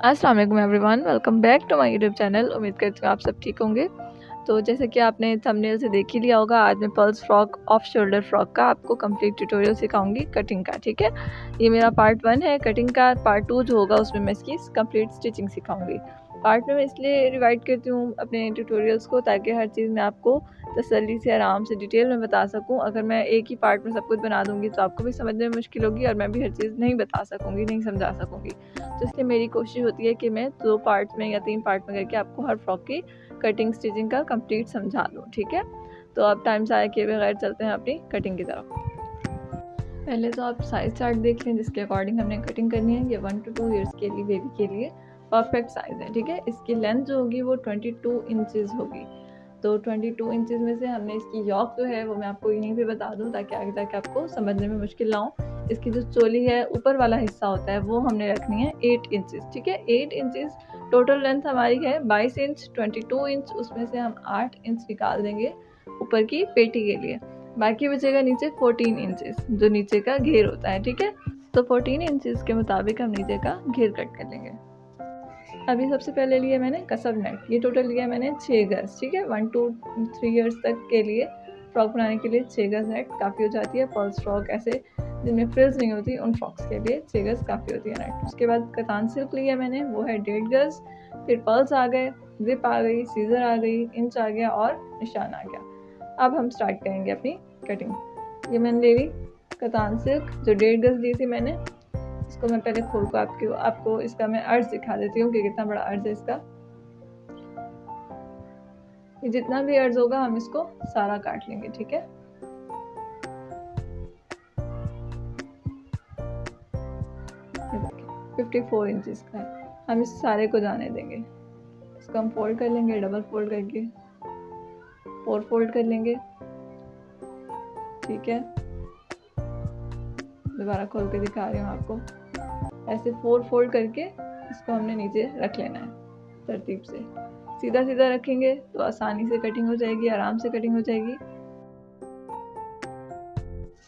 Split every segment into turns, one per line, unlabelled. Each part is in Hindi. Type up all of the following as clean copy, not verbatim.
अस्सलाम वालेकुम everyone, welcome back to my YouTube channel. उम्मीद करती हूँ आप सब ठीक होंगे। तो जैसे कि आपने थंबनेल से देख ही लिया होगा, आज मैं pearls frock off shoulder frock का आपको कंप्लीट ट्यूटोरियल सिखाऊंगी कटिंग का। ठीक है, ये मेरा पार्ट 1 है कटिंग का। पार्ट 2 जो होगा उसमें मैं इसकी कंप्लीट स्टिचिंग सिखाऊंगी। पार्ट में मैं इसलिए डिवाइड करती हूँ अपने ट्यूटोरियल्स को ताकि हर चीज़ मैं आपको तसल्ली से आराम से डिटेल में बता सकूं। अगर मैं एक ही पार्ट में सब कुछ बना दूंगी तो आपको भी समझने में मुश्किल होगी और मैं भी हर चीज़ नहीं बता सकूंगी, नहीं समझा सकूंगी। तो इसलिए मेरी कोशिश होती है कि मैं 2 पार्ट्स में या 3 पार्ट में करके आपको हर फ्रॉक की कटिंग स्टिचिंग का कंप्लीट समझा दूँ। ठीक है, तो अब टाइम ज़ाया किए बगैर चलते हैं अपनी कटिंग की तरफ। पहले तो आप साइज चार्ट देख लें जिसके अकॉर्डिंग हमने कटिंग करनी है। ये 1 to 2 ईयर्स के लिए बेबी के लिए परफेक्ट साइज़ है। ठीक है, इसकी लेंथ जो होगी वो 22 इंचेस होगी। तो 22 इंचेस में से हमने इसकी यॉक जो है वो मैं आपको यहीं पे बता दूं ताकि आगे जाके आपको समझने में मुश्किल ना हो। इसकी जो चोली है ऊपर वाला हिस्सा होता है वो हमने रखनी है 8 इंचेस। ठीक है, 8 इंचेस टोटल लेंथ हमारी है 22 इंच। 22 इंच उसमें से हम 8 इंच निकाल देंगे ऊपर की पेटी के लिए। बाकी बचेगा नीचे 14 इंचेस जो नीचे का घेर होता है। ठीक है, तो 14 इंचेस के मुताबिक हम नीचे का घेर कट कर लेंगे। अभी सबसे पहले लिया मैंने कसब नेट, ये टोटल लिया मैंने 6 गज। ठीक है, 1 to 3 ईयर्स तक के लिए फ्रॉक बनाने के लिए 6 गज नेट काफ़ी हो जाती है। पर्ल्स फ्रॉक ऐसे जिनमें फ्रिल्स नहीं होती उन फ्रॉक्स के लिए 6 गज काफ़ी होती है नेट। उसके बाद कतान सिल्क लिया मैंने, वो है 1.5 गज। फिर पर्ल्स आ गए, जिप आ गई, सीजर आ गई, इंच आ गया और निशान आ गया। अब हम स्टार्ट करेंगे अपनी कटिंग। ये मैंने ले ली कतान सिल्क जो 1.5 गज ली थी मैंने। इसको मैं पहले खोल को आपको इसका मैं अर्ज दिखा देती हूँ कि कितना बड़ा अर्ज है इसका। ये जितना भी अर्ज होगा हम इसको सारा काट लेंगे। ठीक है, ये देखिए 54 इंचेस का है। हम इस सारे को जाने देंगे। इसको हम फोल्ड कर लेंगे, डबल फोल्ड करके 4 फोल्ड कर लेंगे। ठीक है, दोबारा खोल के दिखा रही हूँ आपको। ऐसे 4 फोल्ड करके इसको हमने नीचे रख लेना है तरतीब से। सीधा सीधा रखेंगे तो आसानी से कटिंग हो जाएगी, आराम से कटिंग हो जाएगी।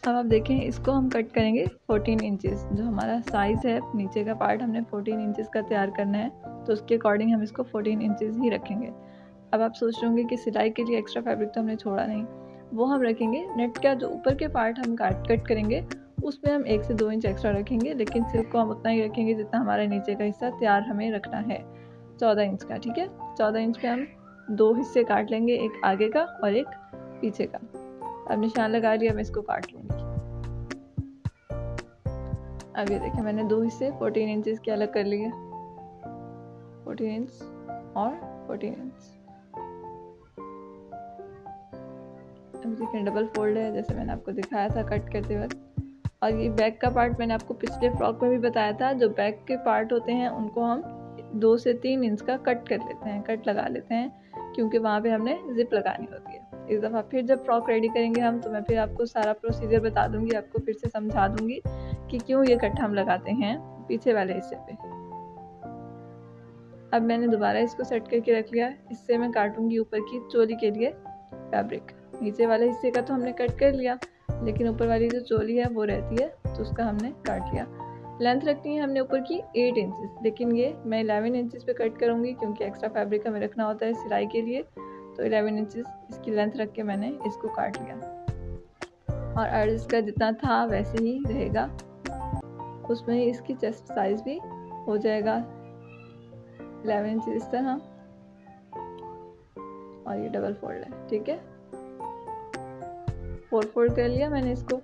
अब आप देखें इसको हम कट करेंगे 14 इंचेस। जो हमारा साइज़ है नीचे का पार्ट हमने 14 इंचेस का तैयार करना है, तो उसके अकॉर्डिंग हम इसको 14 इंचेस ही रखेंगे। अब आप सोच रहे होंगे कि सिलाई के लिए एक्स्ट्रा फैब्रिक तो हमने छोड़ा नहीं, वो हम रखेंगे। नेट का जो ऊपर के पार्ट हम कट करेंगे उसमें हम 1 से 2 इंच एक्स्ट्रा रखेंगे, लेकिन सिल्क को हम उतना ही रखेंगे जितना हमारा नीचे का हिस्सा तैयार हमें रखना है, 14 इंच का। ठीक है, 14 इंच पे हम 2 हिस्से काट लेंगे, एक आगे का और एक पीछे का। अब निशान लगा लिया, मैं इसको काट लूँगी। अब ये देखिए मैंने 2 हिस्से 14 इंचेस के अलग कर लिए, 14 इंच और 14 इंच। अब देखिए डबल फोल्ड है जैसे मैंने आपको दिखाया था कट करते वक्त। और ये बैक का पार्ट मैंने आपको पिछले फ्रॉक में भी बताया था, जो बैक के पार्ट होते हैं उनको हम 2 से 3 इंच का कट कर लेते हैं, कट लगा लेते हैं, क्योंकि वहाँ पे हमने जिप लगानी होती है। इस दफ़ा फिर जब फ्रॉक रेडी करेंगे हम तो मैं फिर आपको सारा प्रोसीजर बता दूंगी, आपको फिर से समझा दूंगी कि क्यों ये कट हम लगाते हैं पीछे वाले हिस्से पे। अब मैंने दोबारा इसको सेट करके रख लिया। इससे मैं काटूंगी ऊपर की चोली के लिए फैब्रिक। नीचे वाले हिस्से का तो हमने कट कर लिया, लेकिन ऊपर वाली जो चोली है वो रहती है तो उसका हमने काट लिया। लेंथ रखनी है हमने ऊपर की 8 इंचेस, लेकिन ये मैं 11 इंचेस पे कट करूँगी क्योंकि एक्स्ट्रा फैब्रिक हमें रखना होता है सिलाई के लिए। तो 11 इंचेस इसकी लेंथ रख के मैंने इसको काट लिया, और अर्ज इसका जितना था वैसे ही रहेगा, उसमें ही इसकी चेस्ट साइज भी हो जाएगा 11 इंच इस तरह। और ये डबल फोल्ड है। ठीक है, 4 फोल्ड कर लिया मैंने इसको।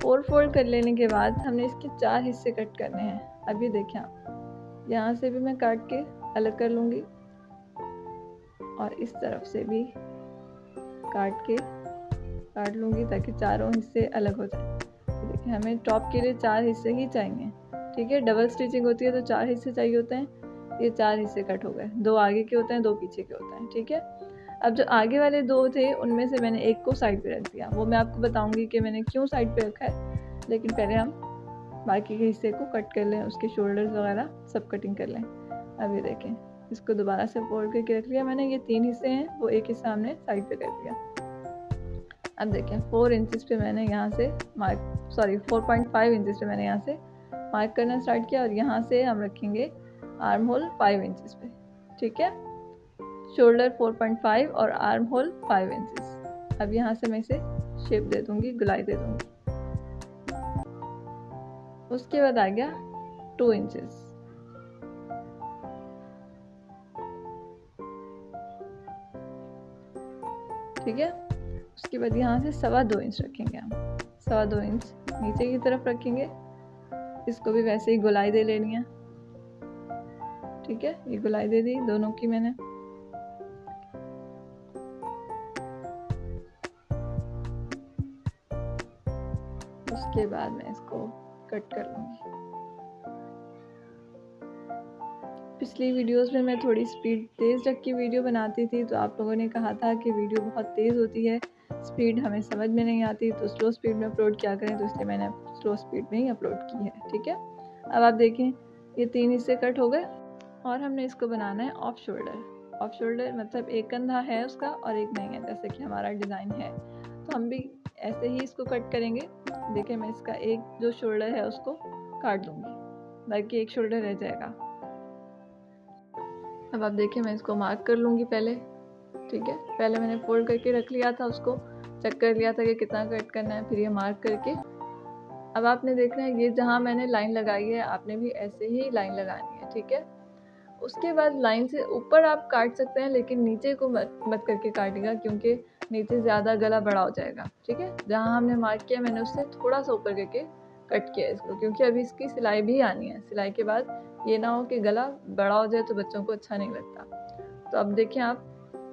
4 फोल्ड कर लेने के बाद हमने इसके 4 हिस्से कट करने हैं। अभी देखें आप, यहाँ से भी मैं काट के अलग कर लूँगी और इस तरफ से भी काट लूँगी ताकि चारों हिस्से अलग हो जाए। देखिए हमें टॉप के लिए 4 हिस्से ही चाहिए। ठीक है, डबल स्टिचिंग होती है तो 4 हिस्से चाहिए होते हैं। ये 4 हिस्से कट हो गए, 2 आगे के होते हैं, 2 पीछे के होते हैं। ठीक है, अब जो आगे वाले 2 थे उनमें से मैंने एक को साइड पे रख दिया, वो मैं आपको बताऊंगी कि मैंने क्यों साइड पे रखा है। लेकिन पहले हम बाकी के हिस्से को कट कर लें, उसके शोल्डर्स वगैरह सब कटिंग कर लें। अब ये देखें इसको दोबारा से फोल्ड करके रख लिया मैंने। ये 3 हिस्से हैं, वो एक हिस्सा हमने साइड पे कर दिया। अब देखें 4 इंचेस पे मैंने यहाँ से 4.5 इंचेस पे मैंने यहाँ से मार्क करना स्टार्ट किया, और यहाँ से हम रखेंगे आर्म होल 5 इंचेस पे, ठीक है। शोल्डर 4.5 और आर्म होल 5 इंचेस। अब यहाँ से मैं इसे शेप दे दूंगी, गुलाई दे दूंगी। उसके बाद आ गया 2 इंचेस, ठीक है। उसके बाद यहाँ से 2.25 इंच रखेंगे हम, 2.25 इंच नीचे की तरफ रखेंगे। इसको भी वैसे ही गुलाई दे लेनी है, ठीक है। ये गुलाई दे दी दोनों की मैंने। उसके बाद मैं इसको कट कर लूँगी। पिछली वीडियोस में मैं थोड़ी स्पीड तेज़ रख के वीडियो बनाती थी, तो आप लोगों ने कहा था कि वीडियो बहुत तेज़ होती है, स्पीड हमें समझ में नहीं आती, तो स्लो स्पीड में अपलोड किया करें। तो इसलिए मैंने स्लो स्पीड में ही अपलोड की है, ठीक है। अब आप देखें ये 3 हिस्से कट हो गए और हमने इसको बनाना है ऑफ शोल्डर। ऑफ शोल्डर मतलब एक कंधा है उसका और एक नहीं है, जैसे कि हमारा डिज़ाइन है। तो हम भी ऐसे ही इसको कट करेंगे। देखिए मैं इसका एक जो शोल्डर है उसको काट लूँगी, बाकी एक शोल्डर रह जाएगा। अब आप देखिए मैं इसको मार्क कर लूँगी पहले, ठीक है। पहले मैंने फोल्ड करके रख लिया था, उसको चेक कर लिया था कि कितना कट करना है, फिर ये मार्क करके अब आपने देखना है ये जहाँ मैंने लाइन लगाई है आपने भी ऐसे ही लाइन लगानी है, ठीक है। उसके बाद लाइन से ऊपर आप काट सकते हैं, लेकिन नीचे को मत करके काटिएगा, क्योंकि नीचे ज़्यादा गला बड़ा हो जाएगा, ठीक है। जहाँ हमने मार्क किया मैंने उससे थोड़ा सा ऊपर करके कट किया इसको, क्योंकि अभी इसकी सिलाई भी आनी है। सिलाई के बाद ये ना हो कि गला बड़ा हो जाए तो बच्चों को अच्छा नहीं लगता। तो अब देखिए आप,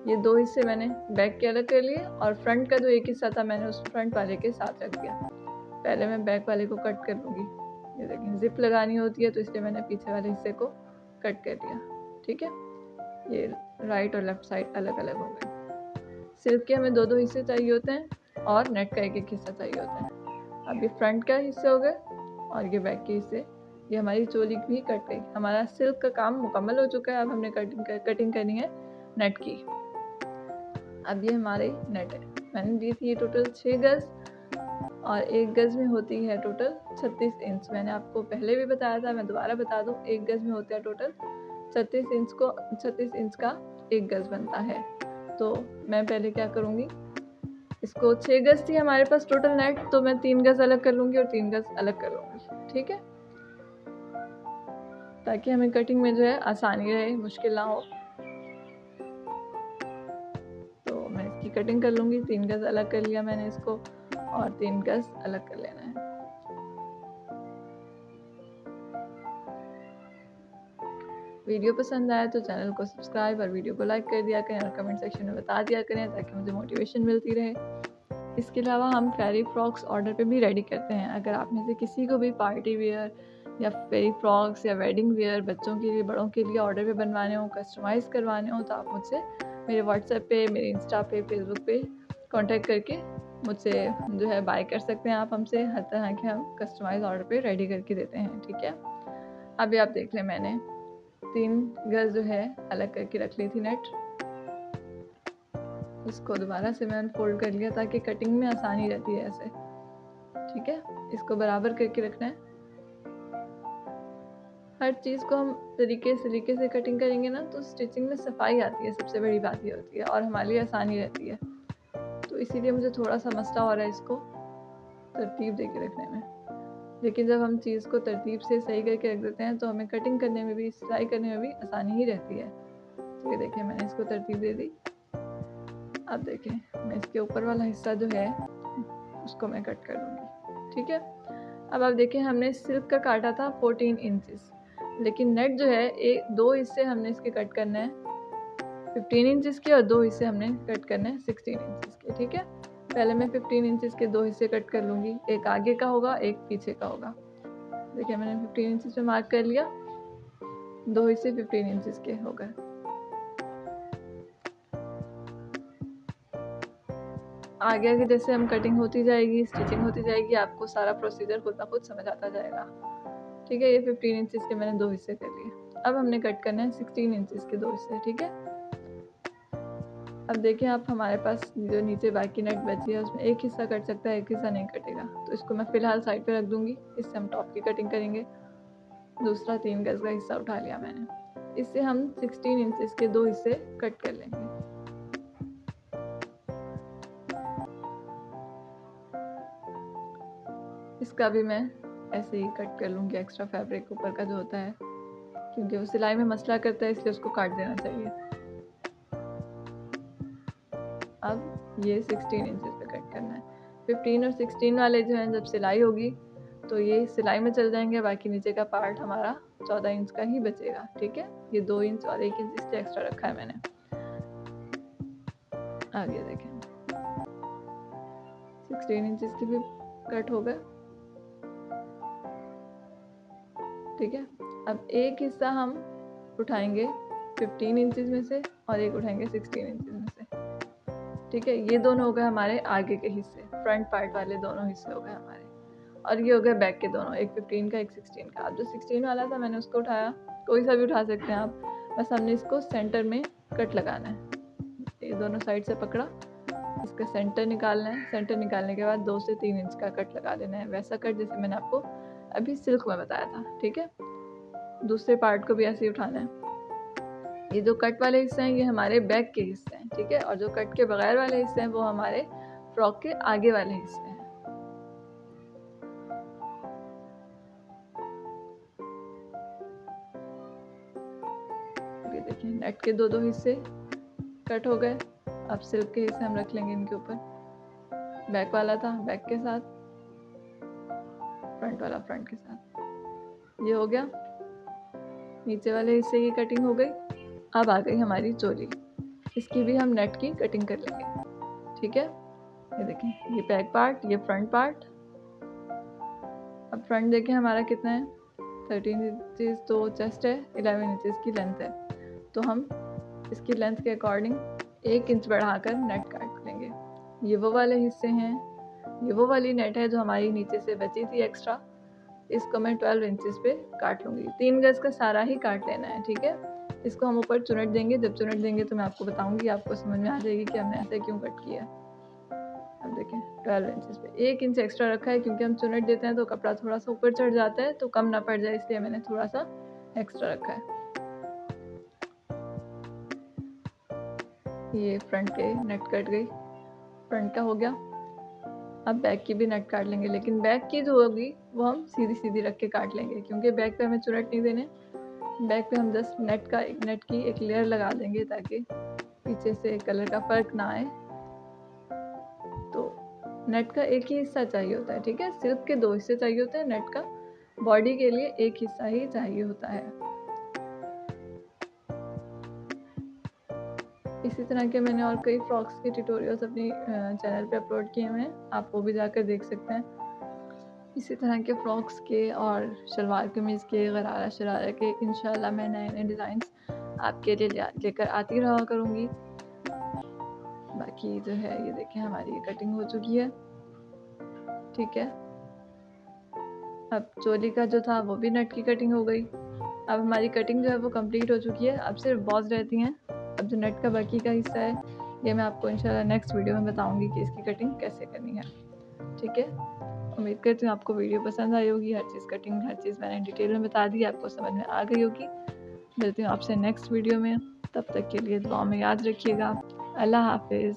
ये 2 हिस्से मैंने बैक के अलग कर लिए और फ्रंट का जो एक हिस्सा था मैंने उस फ्रंट वाले के साथ रख दिया। पहले मैं बैक वाले को कट कर लूँगी। ये देखिए जिप लगानी होती है तो इसलिए मैंने पीछे वाले हिस्से को कट कर दिया, ठीक है। ये राइट और लेफ्ट साइड अलग अलग हो गए। सिल्क के हमें 2-2 हिस्से चाहिए होते हैं और नेट का एक हिस्सा चाहिए होता है। अब ये फ्रंट का हिस्से हो गए और ये बैक के हिस्से। ये हमारी चोली भी कट गई। हमारा सिल्क का काम मुकम्मल हो चुका है। अब हमने कटिंग करनी है नेट की। अब ये हमारी नेट है। मैंने दी थी ये टोटल 6 गज़ और 1 गज़ में होती है टोटल 36 इंच। मैंने आपको पहले भी बताया था, मैं दोबारा बता दूँ, 1 गज़ में होता है टोटल 36 इंच का 1 गज़ बनता है। तो मैं पहले क्या करूँगी, इसको 6 गज़ थी हमारे पास टोटल नेट, तो मैं 3 गज़ अलग कर लूँगी और 3 गज़ अलग कर लूँगी, ठीक है, ताकि हमें कटिंग में जो है आसानी रहे, मुश्किल ना हो। तो मैं इसकी कटिंग कर लूँगी। 3 गज़ अलग कर लिया मैंने इसको और 3 गज़ अलग कर लेना है। वीडियो पसंद आया तो चैनल को सब्सक्राइब और वीडियो को लाइक कर दिया करें और कमेंट सेक्शन में बता दिया करें, ताकि मुझे मोटिवेशन मिलती रहे। इसके अलावा हम फेरी फ्रॉक्स ऑर्डर पे भी रेडी करते हैं। अगर आप में से किसी को भी पार्टी वेयर या फेरी फ्रॉक्स या वेडिंग वेयर बच्चों के लिए, बड़ों के लिए ऑर्डर पे बनवाने हो, कस्टमाइज़ करवाने हो, तो आप मुझसे मेरे व्हाट्सएप पे, मेरे इंस्टा पे, फेसबुक पे कांटेक्ट करके मुझसे जो है बाय कर सकते हैं। आप हमसे हर तरह के हम कस्टमाइज़ ऑर्डर पे रेडी करके देते हैं, ठीक है। अभी आप देख लें, मैंने 3 गज़ जो है अलग करके रख ली थी नेट। इसको दोबारा से मैंने फोल्ड कर लिया ताकि कटिंग में आसानी रहती है ऐसे, ठीक है। इसको बराबर करके रखना है। हर चीज़ को हम तरीके से कटिंग करेंगे ना, तो स्टिचिंग में सफाई आती है, सबसे बड़ी बात ये होती है, और हमारे लिए आसानी रहती है। तो इसीलिए मुझे थोड़ा सा मसला हो रहा है इसको तरतीब दे के रखने में। लेकिन जब हम चीज़ को तरतीब से सही करके रख देते हैं तो हमें कटिंग करने में भी, सिलाई करने में भी आसानी ही रहती है। तो ये देखिए मैंने इसको तरतीब दे दी। अब देखें मैं इसके ऊपर वाला हिस्सा जो है उसको मैं कट कर लूँगी, ठीक है। अब आप देखें हमने सिल्क का काटा था 14 इंचेस, लेकिन नेट जो है एक 2 हिस्से हमने इसके कट करना है 15 इंचेस के और 2 हिस्से हमने कट करना है 16 इंचेस के, ठीक है। पहले मैं 15 इंचेस के 2 हिस्से कट कर लूँगी, एक आगे का होगा, एक पीछे का होगा। देखिए मैंने 15 इंचेस में मार्क कर लिया, 2 हिस्से 15 इंचेस के हो गए। आगे आगे जैसे हम कटिंग होती जाएगी, स्टिचिंग होती जाएगी, आपको सारा प्रोसीजर खुद ब खुद समझ आता जाएगा, ठीक है। ये 15 इंचेस के मैंने 2 हिस्से कर लिए। अब हमने कट करना है 16 इंचेस के 2 हिस्से, ठीक है। अब देखिए आप, हमारे पास जो नीचे बाकी नेट बची है उसमें एक हिस्सा कट सकता है, एक हिस्सा नहीं कटेगा, तो इसको मैं फ़िलहाल साइड पे रख दूँगी। इससे हम टॉप की कटिंग करेंगे। दूसरा 3 गज़ का हिस्सा उठा लिया मैंने। इससे हम 16 इंचेस के 2 हिस्से कट कर लेंगे। इसका भी मैं ऐसे ही कट कर लूँगी, एक्स्ट्रा फैब्रिक ऊपर का जो होता है, क्योंकि वो सिलाई में मसला करता है इसलिए उसको काट देना चाहिए। अब ये 16 इंचेस पे कट करना है। 15 और 16 वाले जो हैं जब सिलाई होगी तो ये सिलाई में चल जाएंगे, बाकी नीचे का पार्ट हमारा 14 इंच का ही बचेगा। ठीक है, ये 2 इंच और 1 इंच इससे एक्स्ट्रा रखा है मैंने। आगे देखें 16 इंचेस की भी कट हो गए। ठीक है, अब एक हिस्सा हम उठाएंगे 15 इंचेस में से और एक उठाएंगे 16 इंचेस में से। ठीक है, ये दोनों हो गए हमारे आगे के हिस्से, फ्रंट पार्ट वाले दोनों हिस्से हो गए हमारे, और ये हो गए बैक के दोनों, एक 15 का एक 16 का। अब जो 16 वाला था मैंने उसको उठाया, कोई सा भी उठा सकते हैं आप, बस हमने इसको सेंटर में कट लगाना है। ये दोनों साइड से पकड़ा, इसका सेंटर निकालना है। सेंटर निकालने के बाद 2 से 3 इंच का कट लगा देना है, वैसा कट जैसे मैंने आपको अभी सिल्क में बताया था। ठीक है, दूसरे पार्ट को भी ऐसे ही उठाना है। ये जो कट वाले हिस्से हैं ये हमारे बैक के हिस्से हैं। ठीक है, और जो कट के बगैर वाले हिस्से हैं वो हमारे फ्रॉक के आगे वाले हिस्से हैं। ये देखिए नेट के दो हिस्से कट हो गए। अब सिल्क के हिस्से हम रख लेंगे इनके ऊपर। बैक वाला था बैक के साथ, फ्रंट वाला फ्रंट के साथ। ये हो गया, नीचे वाले हिस्से की कटिंग हो गई। अब आ गई हमारी चोली, इसकी भी हम नेट की कटिंग कर लेंगे। ठीक है, ये देखें, ये बैक पार्ट, ये फ्रंट पार्ट। अब फ्रंट देखें हमारा कितना है, 13 इंचेस तो चेस्ट है, 11 इंचेस की लेंथ है, तो हम इसकी लेंथ के अकॉर्डिंग 1 इंच बढ़ाकर नेट काट लेंगे। ये वो वाले हिस्से हैं, ये वो वाली नेट है जो हमारी नीचे से बची थी एक्स्ट्रा, इसको मैं 12 इंचेस पे काट लूँगी। 3 गज का सारा ही काट लेना है। ठीक है, इसको हम ऊपर चुनट देंगे, जब चुनट देंगे तो मैं आपको बताऊँगी, आपको समझ में आ जाएगी कि हमने ऐसे क्यों कट किया। अब देखें 12 इंचेस पे 1 इंच एक्स्ट्रा रखा है, क्योंकि हम चुनट देते हैं तो कपड़ा थोड़ा सा ऊपर चढ़ जाता है, तो कम ना पड़ जाए इसलिए मैंने थोड़ा सा एक्स्ट्रा रखा है। ये फ्रंट के नेट कट गई, फ्रंट का हो गया। अब बैक की भी नेट काट लेंगे, लेकिन बैक की जो होगी वो हम सीधी सीधी रख के काट लेंगे, क्योंकि बैक पे हमें चुनट नहीं देने। बैक पे हम जस्ट नेट की एक लेयर लगा देंगे ताकि पीछे से कलर का फर्क ना आए। तो नेट का एक ही हिस्सा चाहिए होता है। ठीक है, सिल्क के 2 हिस्से चाहिए होते हैं, नेट का बॉडी के लिए एक हिस्सा ही चाहिए होता है। इसी तरह के मैंने और कई फ्रॉक्स के ट्यूटोरियल्स अपनी चैनल पे अपलोड किए हुए हैं, आप वो भी जाकर देख सकते हैं। इसी तरह के फ्रॉक्स के और शलवार कमीज़ के, गरारा शरारा के इंशाल्लाह मैं नए नए डिज़ाइंस आपके लिए लेकर आती रहा करूँगी। बाकी जो है ये देखें हमारी ये कटिंग हो चुकी है। ठीक है, अब चोली का जो था वो भी नेट की कटिंग हो गई। अब हमारी कटिंग जो है वो कंप्लीट हो चुकी है, अब सिर्फ बॉज रहती हैं। अब जो नेट का बाकी का हिस्सा है ये मैं आपको इंशाल्लाह नेक्स्ट वीडियो में बताऊंगी कि इसकी कटिंग कैसे करनी है। ठीक है, उम्मीद करती हूँ आपको वीडियो पसंद आई होगी। हर चीज़ कटिंग हर चीज़ मैंने डिटेल में बता दी, आपको समझ में आ गई होगी। मिलती हूँ आपसे नेक्स्ट वीडियो में, तब तक के लिए दुआ में याद रखिएगा। अल्लाह हाफिज़।